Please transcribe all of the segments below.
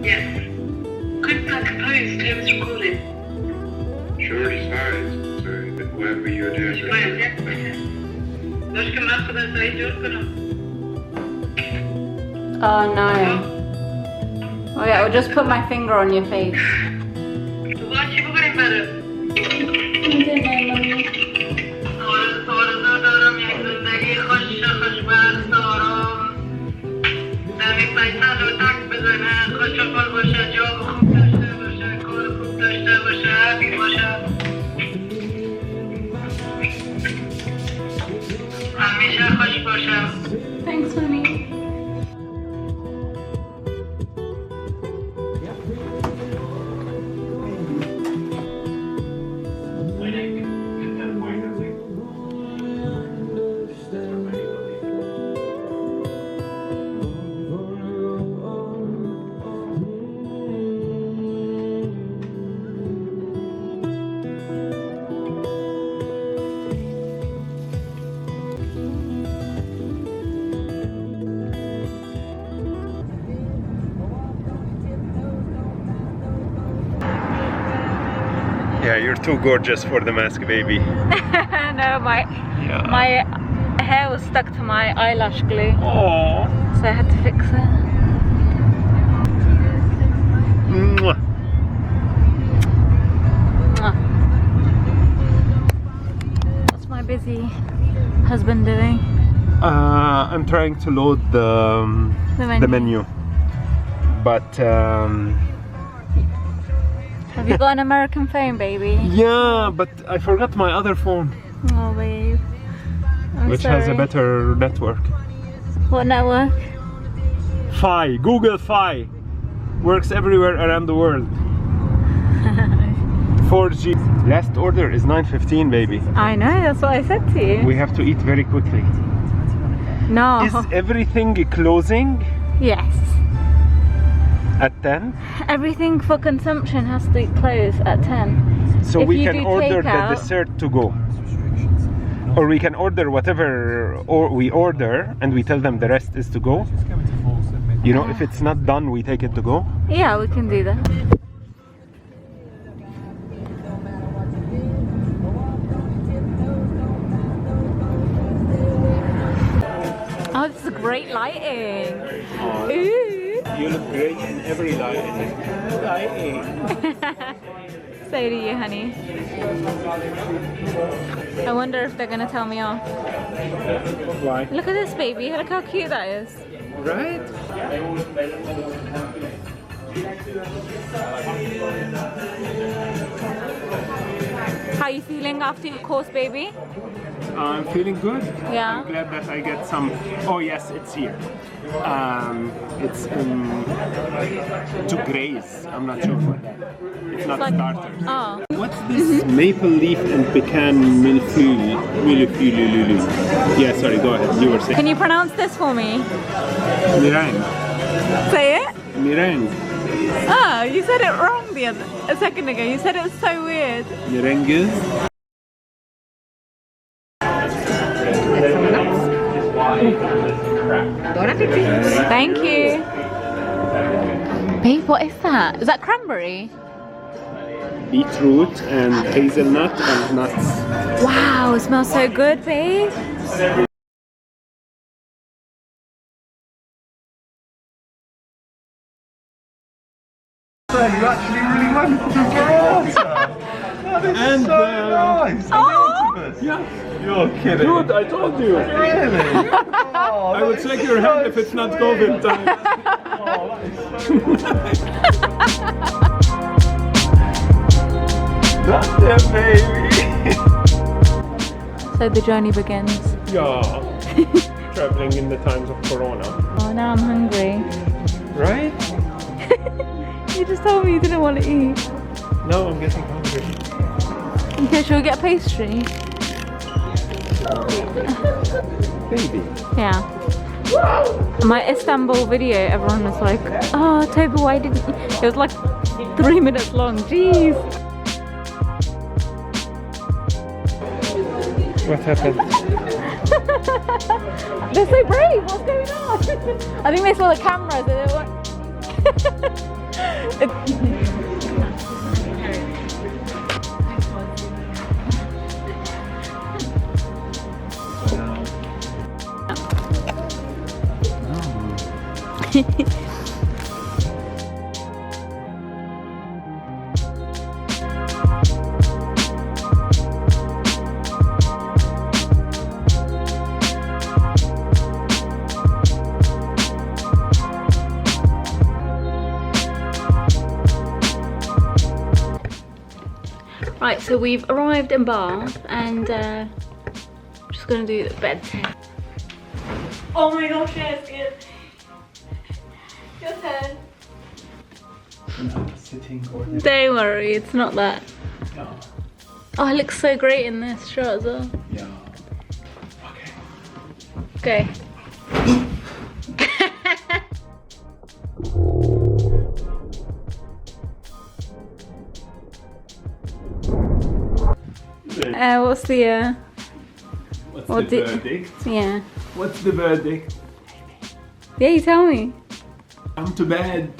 Yes. Click that compose, Tim's recording. Sure, size. So wherever you're doing. Fine, yeah, okay. Let's come up with this age, you're gonna. Oh no. Oh yeah, I'll just put my finger on your face. What you going better? Thanks, honey. Yeah, you're too gorgeous for the mask, baby. No, my hair was stuck to my eyelash glue. Oh. So I had to fix it. Mwah. Mwah. What's my busy husband doing? I'm trying to load the menu. But Have you got an American phone, baby? yeah, but I forgot my other phone, Oh, babe. I'm which sorry. has a better network. What network? Fi, Google Fi, works everywhere around the world. 4G. Last order is 9:15, baby. I know, that's what I said to you. We have to eat very quickly. No. Is everything closing Yes. at 10? Everything for consumption has to close at 10. So If we you can do order the takeout- dessert to go. Or we can order whatever we order and we tell them the rest is to go. You know, if it's not done, we take it to go. Yeah, we can do that. Oh, this is great lighting. Ooh. You look great in every lighting. So do you, honey. I wonder if they're gonna tell me off. Why? Look at this, baby. Look how cute that is. Right? How are you feeling after your course, baby? I'm feeling good. Yeah. I'm glad that I get some. Oh yes, it's here. It's to graze. I'm not sure what that. It's not like- starters. Oh. What's this? Maple leaf and pecan millefeuille. Yeah, sorry. Go ahead. You were saying. Can you pronounce this for me? Meringue. Say it. Meringue. Oh, you said it wrong a second ago. You said it was so weird. Merengue. Thank you. Babe, what is that? Is that cranberry? Beetroot and hazelnut and nuts. Wow, it smells so good, babe. You actually really went for the burrata. That is And, so nice. Oh. Yeah. You're kidding. Dude, I told you. Really? Oh, I would shake your hand if it's not COVID time. Oh, that is so nice. That's it, baby. So the journey begins. Yeah. Traveling in the times of Corona. Oh, now I'm hungry. Right? You just told me you didn't want to eat. Now I'm getting hungry. Okay, shall we get pastry? Baby. Yeah. My Istanbul video, everyone was like, oh, Toby, why didn't you? It was like 3 minutes long. Jeez. What happened? They're so brave. What's going on? I think they saw the cameras and they were Right, so we've arrived in Bath and just gonna do the bed test. Oh my gosh, yes, good. Your turn. Sitting order. Don't worry, it's not that. No. Oh, it looks so great in this shot as well. Yeah. Okay. Okay. What's the What's the verdict? yeah. What's the verdict? Yeah, you tell me. Come to bed.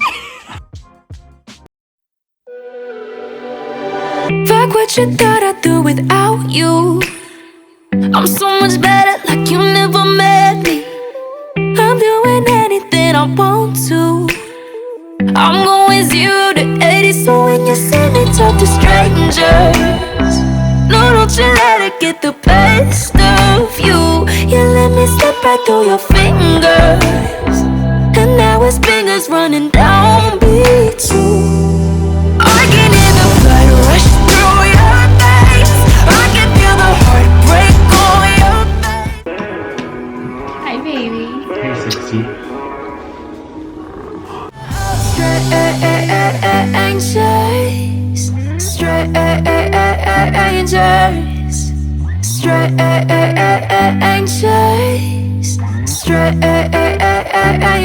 Fuck what you thought I'd do without you. I'm so much better, like you never met me. I'm doing anything I want to. I'm going 0 to 80, so when you see me talk to strangers, no, don't you let it get the best of you. You let me slip right through your fingers, and now it's fingers running down beats you. I can hear the blood rush through your veins. I can feel the heartbreak on your face. Hi, baby. Hey, sexy.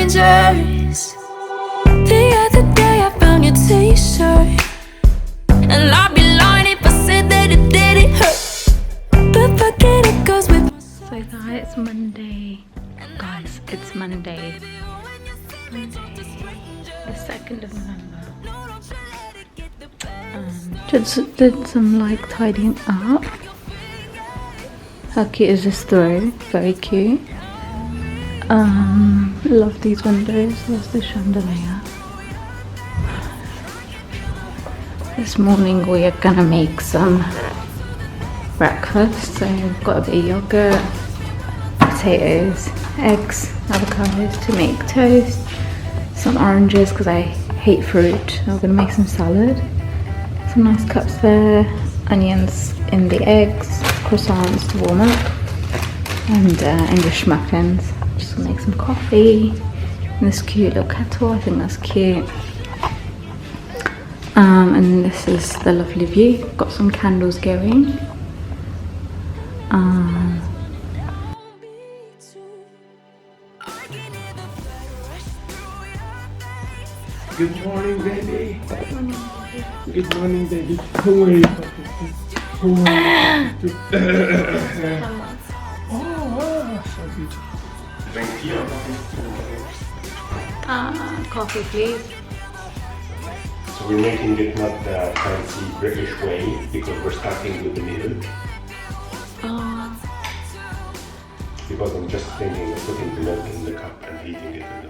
Strangers. The other day I found your t-shirt, and I'd be lying if I said that it didn't hurt. But forget it goes with my So guys, it's Monday. Guys, it's Monday. The 2nd of November. Just did some like tidying up. How cute is this throw? Very cute. Love these windows. There's the chandelier. This morning we are gonna make some breakfast. So we've got a bit of yogurt, potatoes, eggs, avocados to make toast, some oranges because I hate fruit. We're gonna make some salad. Some nice cups there, onions in the eggs, croissants to warm up, and English muffins. Just gonna make some coffee in this cute little kettle. I think that's cute. And this is the lovely view. Got some candles going. Good morning, baby. Good morning, baby. How are you? How are you? Oh, so beautiful. Thank you. Coffee, please. So we're making it not the fancy British way because we're starting with the milk. Because I'm just thinking of putting the milk in the cup and heating it in the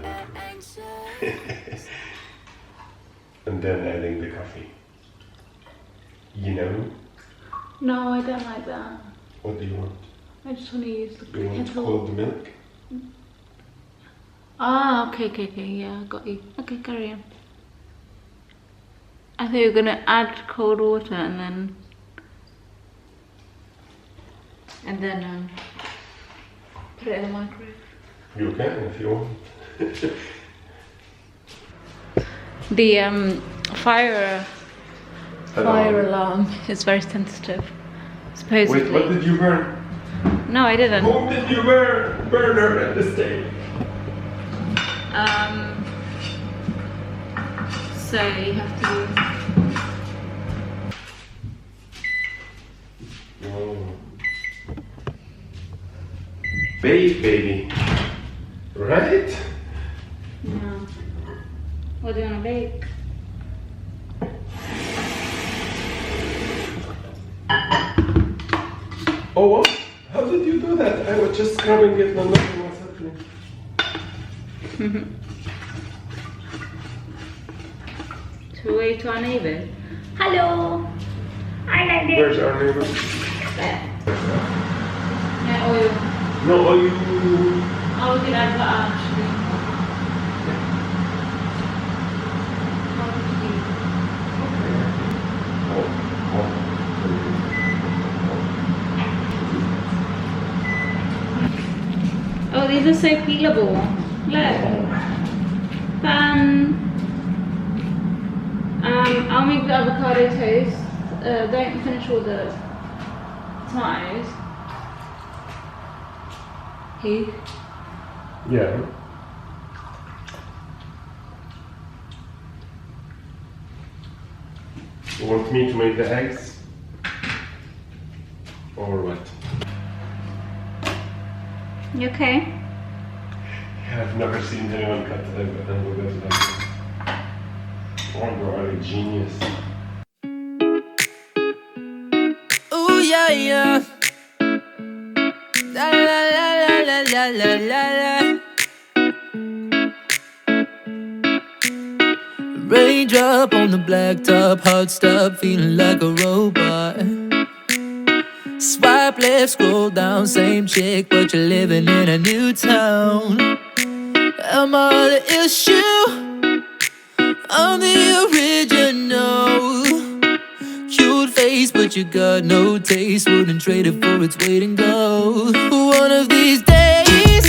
microwave. And then adding the coffee. You know? No, I don't like that. What do you want? I just want to use the You want kettle. cold milk? Ah, okay, yeah, I got you. Okay, carry on. I thought you were gonna add cold water and then put it in the microwave. You can if you want. The fire alarm is very sensitive. Supposedly. Wait, what did you burn? No, I didn't. Whom did you burn? Burner at the stake. So you have to. Oh. Bake, baby. Right? No. What do you want to bake? Oh, what? How did you do that? I was just scrubbing it and nothing was happening. Should we wave to our neighbours? Hello! I like this. Where's our neighbor? There. Yeah, oil. No, you. Oh, we could add butter actually. Oh, these are so peelable. Look. Fun. I'll make the avocado toast. Don't finish all the tomatoes. Heath. Yeah. You want me to make the eggs? Or what? You okay? I've never seen anyone cut the hamburgers like this. Oh, you're a genius. Ooh, yeah, yeah. La la la la la la la la. Raindrop on the blacktop, heart stop, feeling like a robot. Swipe left, scroll down, same chick, but you're living in a new town. Am I the issue? I'm the original. Cute face, but you got no taste. Wouldn't trade it for its weight in gold. One of these days,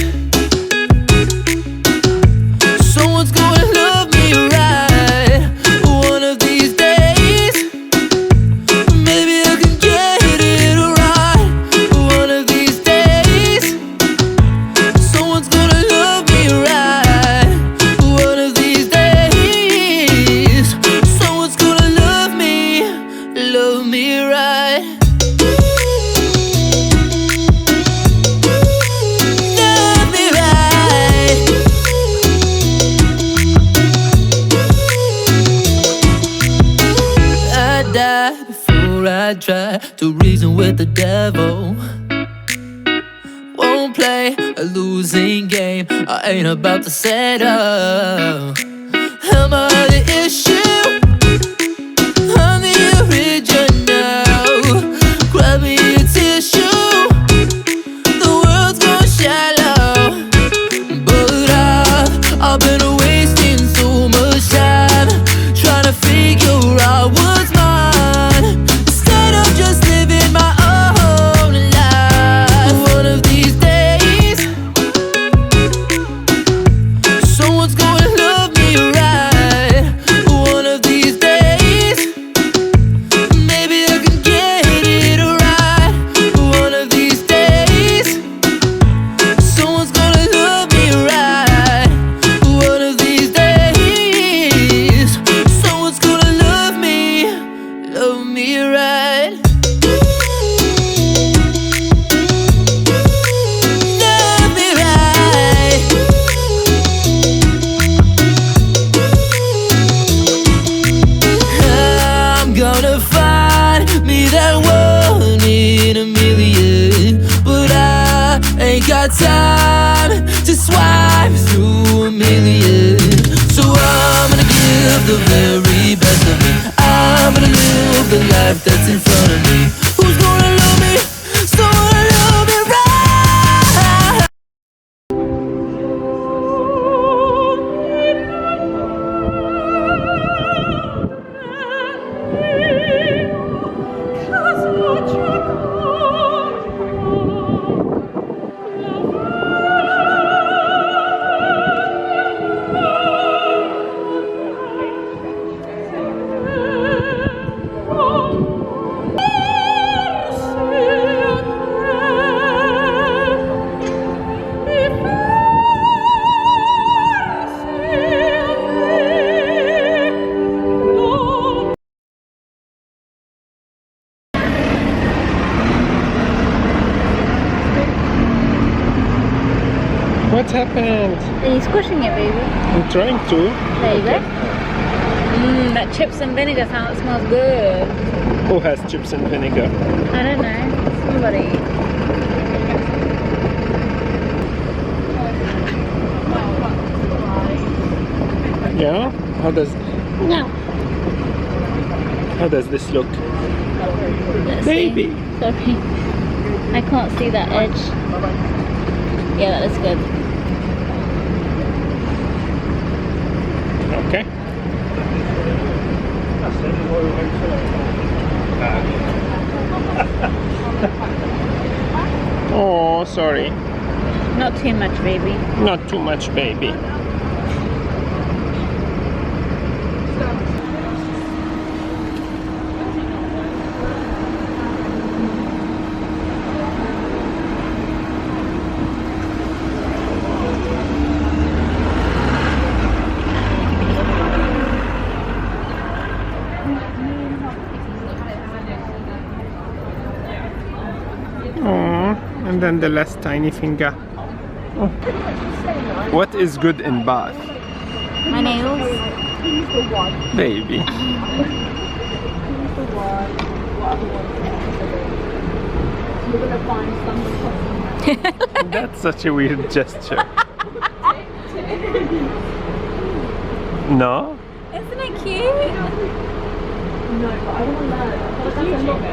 someone's gonna love me right. One of these days, maybe I can get it right. One of these days, someone's gonna love me right. One of these days, someone's gonna love me right. Love me right. I die before I try to reason with the devil. Won't play a losing game. I ain't about to settle. Am I the issue? I'm the original. Grab me a tissue. The world's gone shallow. But I've been wasting so much time trying to figure out what's mine, instead of just living my own life. One of these days, someone's gonna love me right. One of these days, maybe I can get it right. One of these days, someone's gonna love me right. One of these days, someone's gonna love me right. Love me right. I'm gonna find me that one in a million, but I ain't got time to swipe through a million. So I'm gonna give the very best of me. I'm gonna live the life that's in front of me. Who's gonna love me? Someone love me right. What happened? Are you squishing it, baby? I'm trying to. There you go. That chips and vinegar smells good. Who has chips and vinegar? I don't know. Everybody. Yeah? How does this look? Let's Baby! see. Sorry. I can't see that edge. Yeah, that looks good. Okay. Oh, sorry. Not too much, baby. Not too much, baby. Oh, and then the last tiny finger. Oh. What is good in Bath? My nails. Baby. That's such a weird gesture. No? Isn't it cute? No, but I don't want that.